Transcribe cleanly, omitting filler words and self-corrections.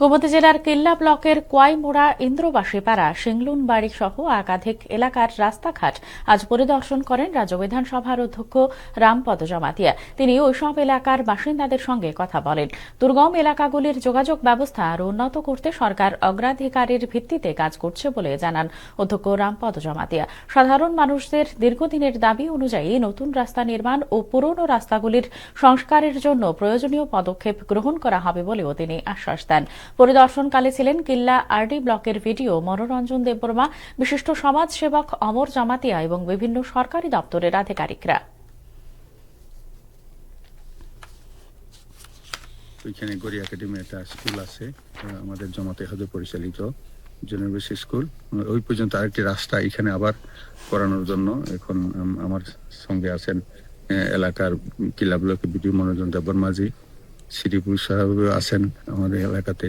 গোমতী জেলার কিল্লা ব্লকের কোয়াইমোড়া ইন্দ্রবাসী পাড়া সিংলুন বাড়ি সহ একাধিক এলাকার রাস্তাঘাট আজ পরিদর্শন করেন রাজ্য বিধানসভার অধ্যক্ষ রামপদ জমাতিয়া। তিনি ওইসব এলাকার বাসিন্দাদের সঙ্গে কথা বলেন। দুর্গম এলাকাগুলির যোগাযোগ ব্যবস্থা আরও উন্নত করতে সরকার অগ্রাধিকারের ভিত্তিতে কাজ করছে বলে জানান অধ্যক্ষ রামপদ জমাতিয়া। সাধারণ মানুষদের দীর্ঘদিনের দাবি অনুযায়ী নতুন রাস্তা নির্মাণ ও পুরনো রাস্তাগুলির সংস্কারের জন্য প্রয়োজনীয় পদক্ষেপ গ্রহণ করা হবে বলেও তিনি আশ্বাস দেন। পরিদর্শনকালে ছিলেন কিল্লা আরডি ব্লকের ভিডিও মনোরঞ্জন দেববর্মা, বিশিষ্ট সমাজসেবক অমর জামাতিয়া এবং বিভিন্ন সরকারি দপ্তরের আধিকারিকরা। ওইখানে গড়ি একাডেমি একটা স্কুল আছে, আমাদের জমাতে হাতে পরিচালিত জনবেশী স্কুল। ওই পর্যন্ত আরেকটি রাস্তা এখানে আবার করানোর জন্য এখন আমার সঙ্গে আছেন এলাকার কিল্লা ব্লকের ভিডিও মনোরঞ্জন দেববর্মাজি, শ্রীপুর সাহেব আছেন আমাদের এলাকাতে।